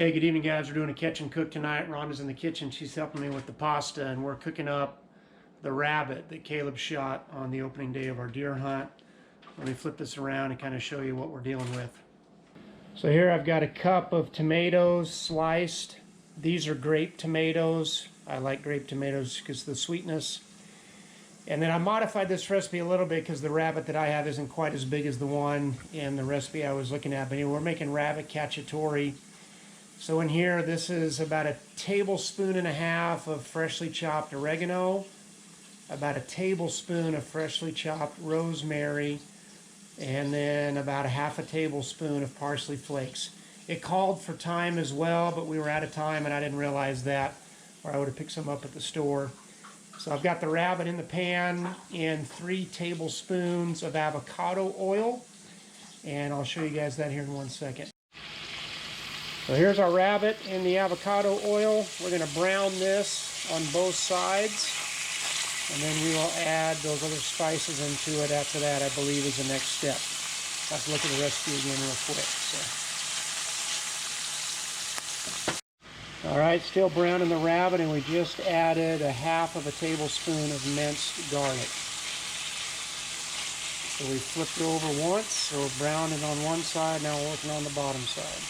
Hey, good evening, guys. We're doing a catch and cook tonight. Rhonda's in the kitchen. She's helping me with the pasta, and we're cooking up the rabbit that Caleb shot on the opening day of our deer hunt. Let me flip this around and kind of show you what we're dealing with. So here I've got a cup of tomatoes sliced. These are grape tomatoes. I like grape tomatoes because of the sweetness. And then I modified this recipe a little bit because the rabbit that I have isn't quite as big as the one in the recipe I was looking at. But anyway, we're making rabbit cacciatore. So in here, this is about 1.5 tablespoons of freshly chopped oregano, about 1 tablespoon of freshly chopped rosemary, and then about 1/2 tablespoon of parsley flakes. It called for thyme as well, but we were out of time and I didn't realize that, or I would have picked some up at the store. So I've got the rabbit in the pan in 3 tablespoons of avocado oil, and I'll show you guys that here in 1 second. So here's our rabbit in the avocado oil. We're going to brown this on both sides, and then we will add those other spices into it after that, I believe, is the next step. I have to look at the recipe again real quick. All right, still browning the rabbit, and we just added 1/2 tablespoon of minced garlic. So we flipped it over once, so we're browning on one side, now we're working on the bottom side.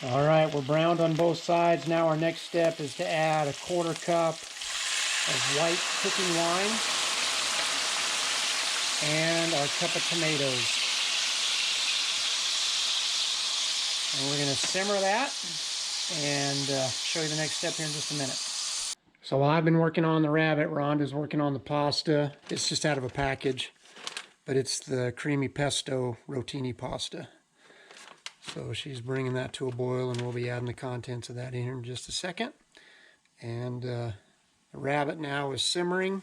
All right, we're browned on both sides. Now our next step is to add 1/4 cup of white cooking wine and our cup of tomatoes. And we're going to simmer that and show you the next step here in just a minute. So while I've been working on the rabbit, Rhonda's working on the pasta. It's just out of a package, but it's the creamy pesto rotini pasta. So she's bringing that to a boil, and we'll be adding the contents of that in here in just a second. And the rabbit now is simmering.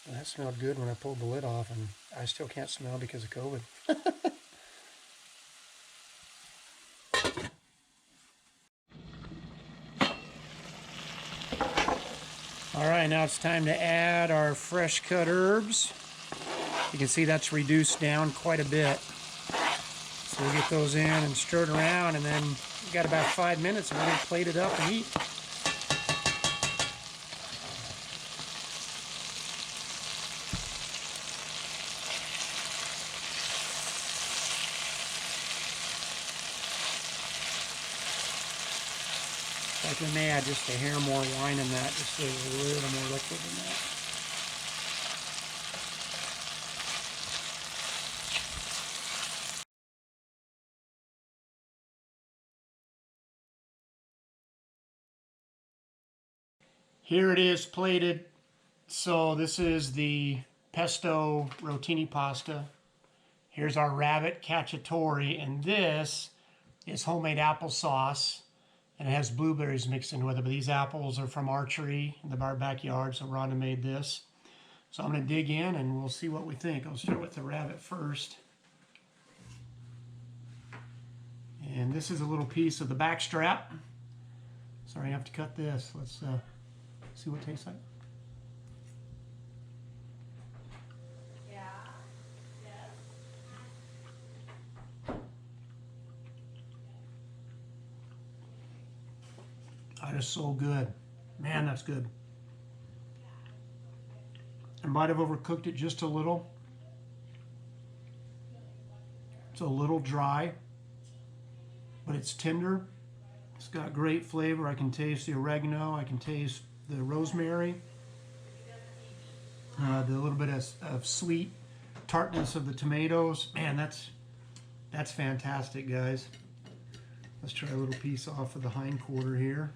Well, that smelled good when I pulled the lid off, and I still can't smell because of COVID. All right, now it's time to add our fresh cut herbs. You can see that's reduced down quite a bit. So we'll get those in and stir it around, and then we've got about 5 minutes and we're going to plate it up and eat. Like we may add just a hair more wine in that, just so there's a little more liquid in that. Here it is plated. So this is the pesto rotini pasta. Here's our rabbit cacciatore, and this is homemade applesauce, and it has blueberries mixed in with it. But these apples are from our tree in our backyard, so Rhonda made this. So I'm going to dig in and we'll see what we think. I'll start with the rabbit first. And this is a little piece of the back strap. Sorry, I have to cut this. Let's see what it tastes like. Yeah. Yes. That is so good. Man, that's good. I might have overcooked it just a little. It's a little dry, but it's tender. It's got great flavor. I can taste the oregano. I can taste the rosemary. The little bit of sweet tartness of the tomatoes. Man, that's fantastic, guys. Let's try a little piece off of the hind quarter here.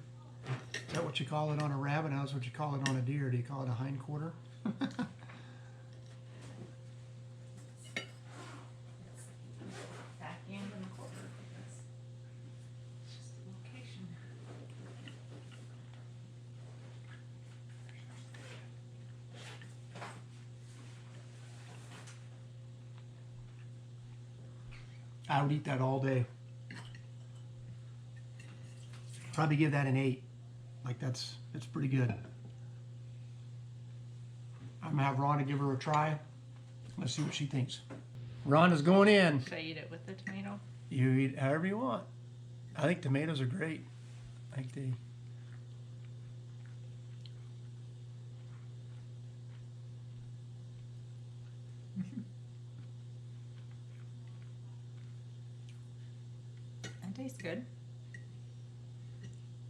Is that what you call it on a rabbit? How's what you call it on a deer? Do you call it a hind quarter? Back end and the quarter. It's just the location. I would eat that all day. Probably give that an 8. Like it's pretty good. I'm gonna have Rhonda give her a try. Let's see what she thinks. Rhonda's going in. Should I eat it with the tomato? You eat however you want. I think tomatoes are great. I think they. It tastes good.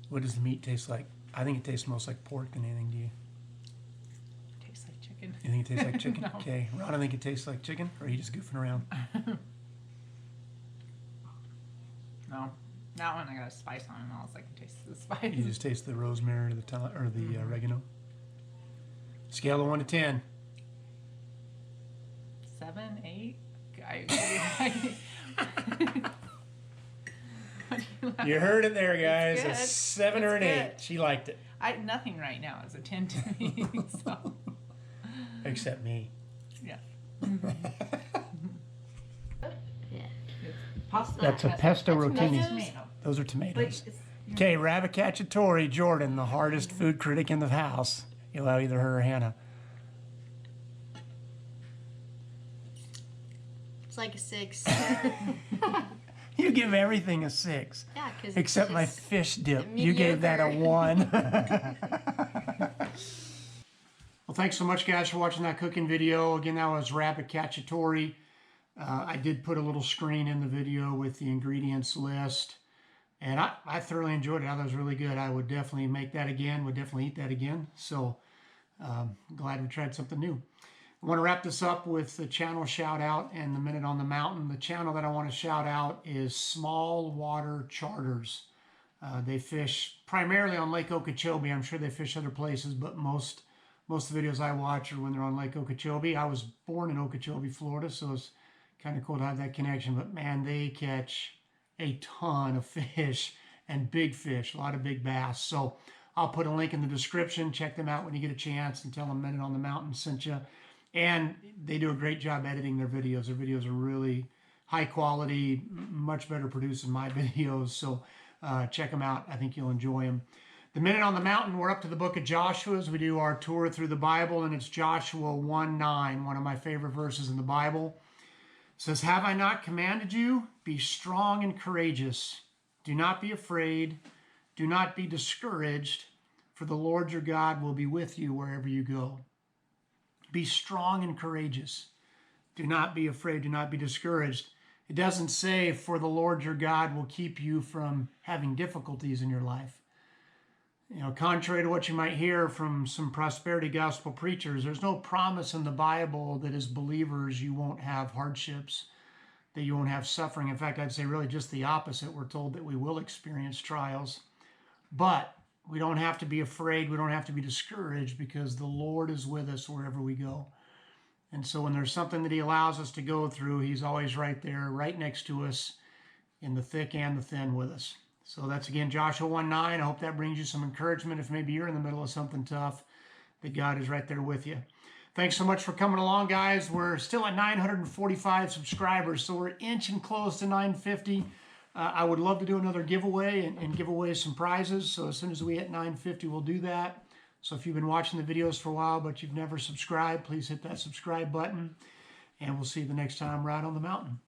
What does the meat taste like? I think it tastes most like pork than anything. Do you? It tastes like chicken. You think it tastes like chicken? No. Okay. Ron, I think it tastes like chicken, or are you just goofing around? No. That one I got a spice on and all I can taste the spice. You just taste the rosemary or the oregano. Scale of 1 to 10. 7, 8. You heard it there, guys. It's good. A 7 or an It's 8. good. She liked it. Nothing right now is a 10 to me. So Except me. yeah. That's a pesto rotini. Tomato. Those are tomatoes. But it's, Okay, Rabbit Cacciatore, Jordan, the hardest food critic in the house. You'll have either her or Hannah. It's like a 6. You give everything a 6. Yeah, because Except my fish dip. You gave that a 1. Well, thanks so much, guys, for watching that cooking video. Again, that was Rabbit Cacciatore. I did put a little screen in the video with the ingredients list. And I thoroughly enjoyed it. I thought it was really good. I would definitely make that again. Would definitely eat that again. So glad we tried something new. I want to wrap this up with the channel shout out and the Minute on the Mountain. The channel that I want to shout out is SmallWater Charters. They fish primarily on Lake Okeechobee. I'm sure they fish other places, but most of the videos I watch are when they're on Lake Okeechobee. I was born in Okeechobee, Florida, so it's kind of cool to have that connection. But man, they catch a ton of fish and big fish, a lot of big bass. So I'll put a link in the description. Check them out when you get a chance and tell them Minute on the Mountain sent you. And they do a great job editing their videos. Their videos are really high quality, much better produced than my videos. So check them out. I think you'll enjoy them. The Minute on the Mountain, we're up to the book of Joshua as we do our tour through the Bible, and it's Joshua 1:9, one of my favorite verses in the Bible. It says, "Have I not commanded you? Be strong and courageous. Do not be afraid. Do not be discouraged, for the Lord your God will be with you wherever you go." Be strong and courageous. Do not be afraid. Do not be discouraged. It doesn't say, for the Lord your God will keep you from having difficulties in your life. You know, contrary to what you might hear from some prosperity gospel preachers, there's no promise in the Bible that as believers you won't have hardships, that you won't have suffering. In fact, I'd say really just the opposite. We're told that we will experience trials, but we don't have to be afraid. We don't have to be discouraged because the Lord is with us wherever we go. And so when there's something that he allows us to go through, he's always right there, right next to us in the thick and the thin with us. So that's, again, Joshua 1:9. I hope that brings you some encouragement if maybe you're in the middle of something tough, that God is right there with you. Thanks so much for coming along, guys. We're still at 945 subscribers, so we're inching close to 950. I would love to do another giveaway and give away some prizes. So as soon as we hit 950, we'll do that. So if you've been watching the videos for a while, but you've never subscribed, please hit that subscribe button. And we'll see you the next time right on the mountain.